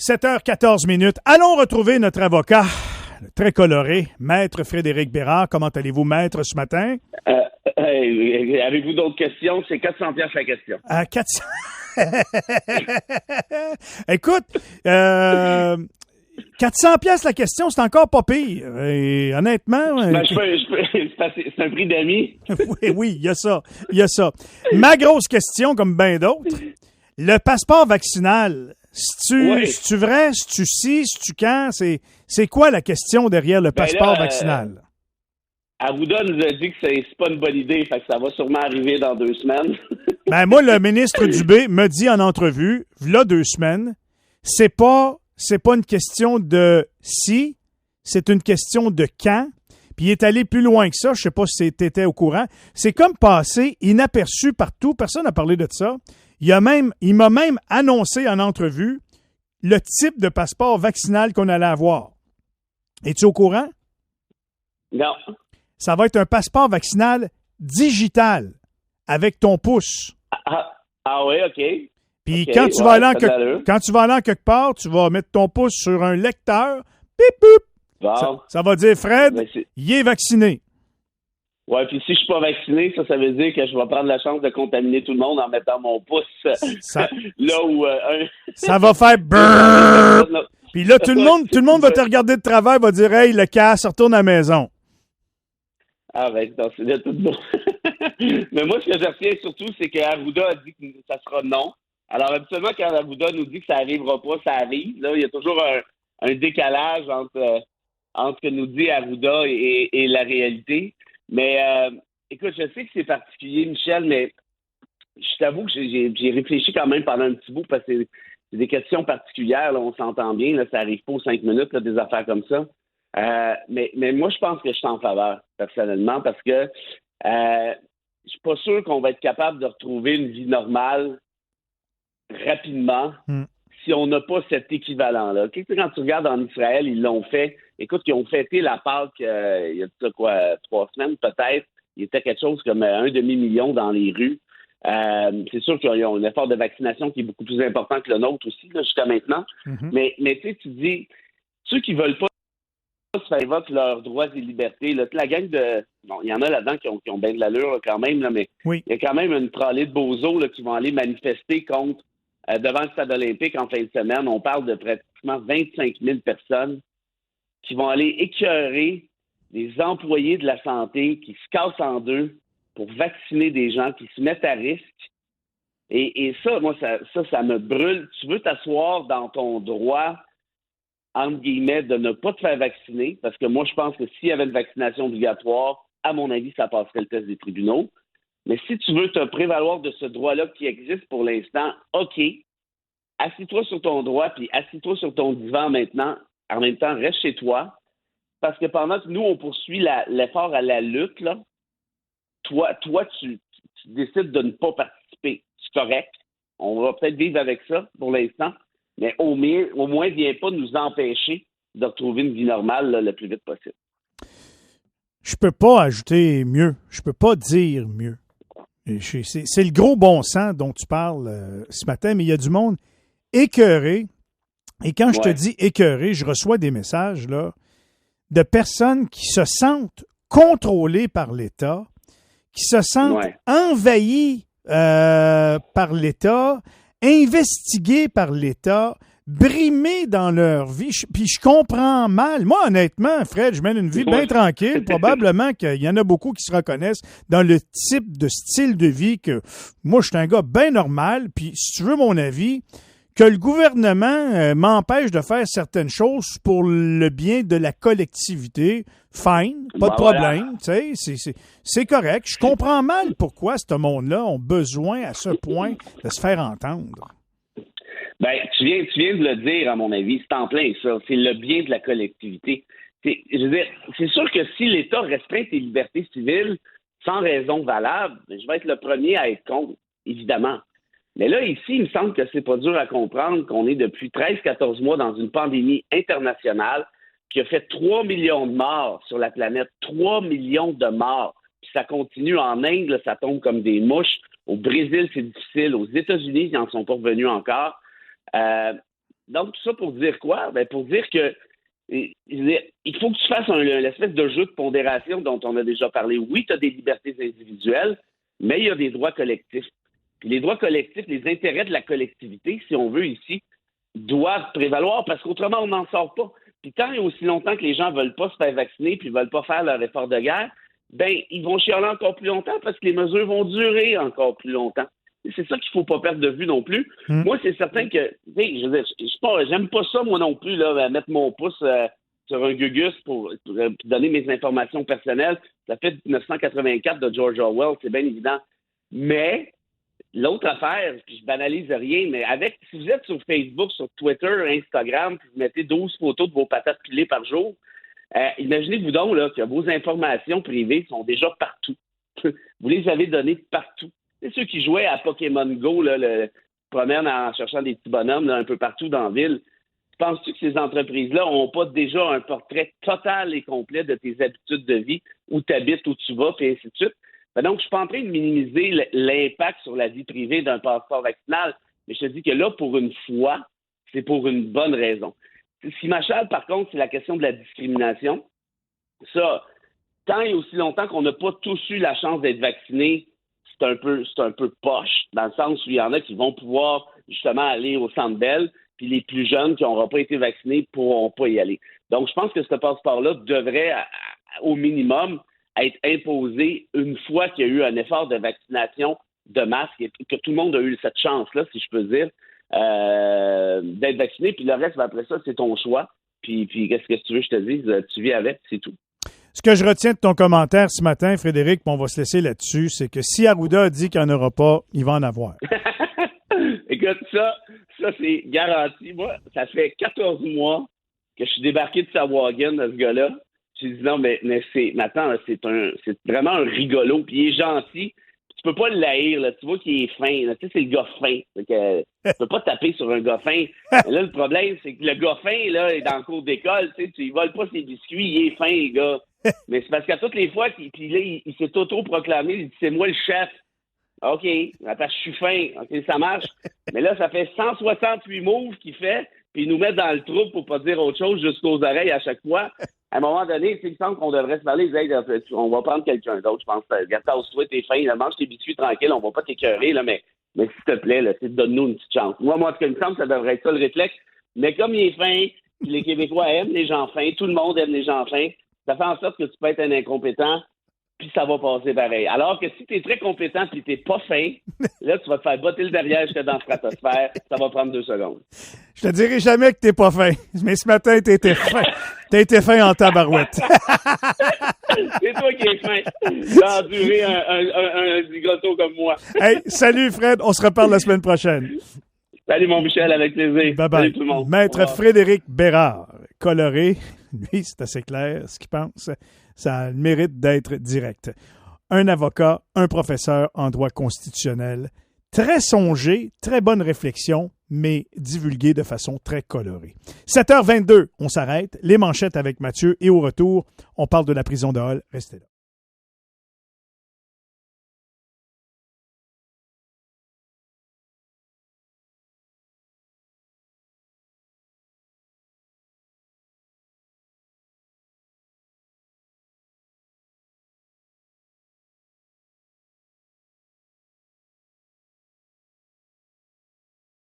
7h14. Allons retrouver notre avocat, très coloré, Maître Frédéric Bérard. Comment allez-vous, Maître, ce matin? Avez-vous d'autres questions? C'est 400 piastres la question. 400... Écoute, 400 piastres la question, c'est encore pas pire. Et honnêtement... c'est un prix d'amis. Oui, il y a ça. Ma grosse question, comme bien d'autres, le passeport vaccinal, c'est-tu vrai, c'est-tu ci, c'est-tu quand? C'est quoi la question derrière le passeport vaccinal? Arruda nous a dit que c'est pas une bonne idée, fait que ça va sûrement arriver dans 2 semaines. Moi, le ministre Dubé me dit en entrevue, v'là 2 semaines, c'est pas une question de si, c'est une question de quand. Puis il est allé plus loin que ça, je sais pas si t'étais au courant. C'est comme passé inaperçu partout, personne n'a parlé de ça. Il m'a même annoncé en entrevue le type de passeport vaccinal qu'on allait avoir. Es-tu au courant? Non. Ça va être un passeport vaccinal digital avec ton pouce. Ah oui, OK. Puis okay, quand tu vas aller en quelque part, tu vas mettre ton pouce sur un lecteur, pip, pip. Bon. Ça va dire Fred, il est vacciné. Ouais, puis si je suis pas vacciné, ça veut dire que je vais prendre la chance de contaminer tout le monde en mettant mon pouce là où ça va faire brrrr. Puis là, tout le monde va te regarder de travers, va dire hey, le casse, retourne à la maison. Ah ben, c'est là tout bon. Mais moi, ce que je retiens surtout, c'est qu'Arruda a dit que ça sera non. Alors, habituellement, quand Arruda nous dit que ça arrivera pas, ça arrive. Là, il y a toujours un décalage entre ce que nous dit Arruda et la réalité. Mais, écoute, je sais que c'est particulier, Michel, mais je t'avoue que j'ai réfléchi quand même pendant un petit bout parce que c'est des questions particulières, là, on s'entend bien, là, ça arrive pas aux 5 minutes, là, des affaires comme ça. Mais moi, je pense que je suis en faveur, personnellement, parce que je suis pas sûr qu'on va être capable de retrouver une vie normale rapidement si on n'a pas cet équivalent-là. Quand tu regardes en Israël, ils l'ont fait. Écoute, ils ont fêté la Pâque il y a 3 semaines peut-être. Il était quelque chose comme 1 demi-million dans les rues. C'est sûr qu'ils ont un effort de vaccination qui est beaucoup plus important que le nôtre aussi, là, jusqu'à maintenant. Mm-hmm. Mais tu dis, ceux qui veulent pas se faire voter leurs droits et libertés, là, la gang de... Bon, il y en a là-dedans qui ont bien de l'allure là, quand même, là, mais il y a quand même une tralée de bozos là, qui vont aller manifester contre devant le stade olympique en fin de semaine. On parle de pratiquement 25 000 personnes qui vont aller écœurer des employés de la santé qui se cassent en deux pour vacciner des gens qui se mettent à risque. Et ça, moi, ça me brûle. Tu veux t'asseoir dans ton droit, entre guillemets, de ne pas te faire vacciner, parce que moi, je pense que s'il y avait une vaccination obligatoire, à mon avis, ça passerait le test des tribunaux. Mais si tu veux te prévaloir de ce droit-là qui existe pour l'instant, OK, assis-toi sur ton droit, puis assis-toi sur ton divan maintenant. En même temps, reste chez toi. Parce que pendant que nous, on poursuit l'effort à la lutte, là, toi tu décides de ne pas participer. C'est correct. On va peut-être vivre avec ça pour l'instant. Mais au moins, viens pas nous empêcher de retrouver une vie normale là, le plus vite possible. Je peux pas ajouter mieux. Je peux pas dire mieux. C'est le gros bon sens dont tu parles ce matin, mais il y a du monde écœuré. Et quand je te dis écœuré, je reçois des messages là, de personnes qui se sentent contrôlées par l'État, qui se sentent envahies par l'État, investiguées par l'État, brimées dans leur vie. Puis je comprends mal. Moi, honnêtement, Fred, je mène une vie bien tranquille. Probablement qu'il y en a beaucoup qui se reconnaissent dans le type de style de vie que moi, je suis un gars bien normal. Puis si tu veux mon avis, que le gouvernement m'empêche de faire certaines choses pour le bien de la collectivité, fine, pas de problème, tu sais, c'est correct. Je comprends mal pourquoi ce monde-là ont besoin à ce point de se faire entendre. Ben, tu viens de le dire, à mon avis, c'est en plein ça. C'est le bien de la collectivité. Je veux dire, c'est sûr que si l'État restreint tes libertés civiles sans raison valable, je vais être le premier à être contre, évidemment. Mais là, ici, il me semble que c'est pas dur à comprendre qu'on est depuis 13-14 mois dans une pandémie internationale qui a fait 3 millions de morts sur la planète. 3 millions de morts. Puis ça continue en Inde, là, ça tombe comme des mouches. Au Brésil, c'est difficile. Aux États-Unis, ils n'en sont pas revenus encore. donc, tout ça pour dire quoi? Ben, pour dire que il faut que tu fasses l'espèce de jeu de pondération dont on a déjà parlé. Oui, tu as des libertés individuelles, mais il y a des droits collectifs. Puis les droits collectifs, les intérêts de la collectivité, si on veut ici, doivent prévaloir parce qu'autrement, on n'en sort pas. Puis tant et aussi longtemps que les gens ne veulent pas se faire vacciner puis ne veulent pas faire leur effort de guerre, ben ils vont chialer encore plus longtemps parce que les mesures vont durer encore plus longtemps. Et c'est ça qu'il ne faut pas perdre de vue non plus. Moi, c'est certain que, j'aime pas ça, moi non plus, là, mettre mon pouce sur un gugus pour donner mes informations personnelles. Ça fait 1984 de George Orwell, c'est bien évident. Mais l'autre affaire, puis je banalise rien, mais si vous êtes sur Facebook, sur Twitter, Instagram, puis vous mettez 12 photos de vos patates pilées par jour, imaginez-vous donc là, que vos informations privées sont déjà partout. Vous les avez données partout. C'est ceux qui jouaient à Pokémon Go, là, promènent en cherchant des petits bonhommes là, un peu partout dans la ville. Penses-tu que ces entreprises-là n'ont pas déjà un portrait total et complet de tes habitudes de vie, où tu habites, où tu vas, puis ainsi de suite? Ben donc, je suis pas en train de minimiser l'impact sur la vie privée d'un passeport vaccinal, mais je te dis que là, pour une fois, c'est pour une bonne raison. Ce qui m'achale, par contre, c'est la question de la discrimination. Ça, tant et aussi longtemps qu'on n'a pas tous eu la chance d'être vaccinés, c'est un peu poche, dans le sens où il y en a qui vont pouvoir justement aller au Centre Bell, puis les plus jeunes qui n'auront pas été vaccinés ne pourront pas y aller. Donc, je pense que ce passeport-là devrait, au minimum, être imposé une fois qu'il y a eu un effort de vaccination de masse, et que tout le monde a eu cette chance-là, si je peux dire, d'être vacciné. Puis le reste, après ça, c'est ton choix. Puis qu'est-ce que tu veux que je te dise? Tu vis avec, c'est tout. Ce que je retiens de ton commentaire ce matin, Frédéric, puis on va se laisser là-dessus, c'est que si Arruda a dit qu'il n'y en aura pas, il va en avoir. Écoute, ça c'est garanti. Moi, ça fait 14 mois que je suis débarqué de sa wagon de ce gars-là. J'ai dit non, mais attends, c'est vraiment un rigolo, puis il est gentil. Tu peux pas le haïr, là. Tu vois qu'il est fin. Là. Tu sais, c'est le gars fin. Tu peux pas taper sur un gars fin. Mais là, le problème, c'est que le gars fin, là, est dans le cours d'école. Tu sais, tu voles pas ses biscuits, il est fin, le gars. Mais c'est parce qu'à toutes les fois, puis là, il s'est auto-proclamé, il dit c'est moi le chef. OK, attends, je suis fin. OK, ça marche. Mais là, ça fait 168 moves qu'il fait, puis il nous met dans le trou pour pas dire autre chose jusqu'aux oreilles à chaque fois. À un moment donné, il me semble qu'on devrait se parler. On va prendre quelqu'un d'autre, je pense. Regarde, toi, t'es fin, là, mange tes biscuits tranquille, on va pas t'écœurer, là, mais s'il te plaît, là, donne-nous une petite chance. Moi, en tout cas, il me semble que ça devrait être ça le réflexe. Mais comme il est fin, puis les Québécois aiment les gens fins, tout le monde aime les gens fins, ça fait en sorte que tu peux être un incompétent, puis ça va passer pareil. Alors que si tu es très compétent puis t'es pas fin, là, tu vas te faire botter le derrière jusque dans la stratosphère. Ça va prendre 2 secondes. Je te dirai jamais que t'es pas fin. Mais ce matin, t'as été fin. T'as été fin en tabarouette. C'est toi qui es fin. T'as enduré un zigoto comme moi. Hey, salut Fred. On se reparle la semaine prochaine. Salut mon Michel, avec plaisir. Bye bye. Salut tout le monde. Maître Frédéric Bérard, coloré. Lui, c'est assez clair ce qu'il pense. Ça a le mérite d'être direct. Un avocat, un professeur en droit constitutionnel, très songé, très bonne réflexion, mais divulgué de façon très colorée. 7h22, on s'arrête. Les manchettes avec Mathieu et au retour, on parle de la prison de Hall. Restez là.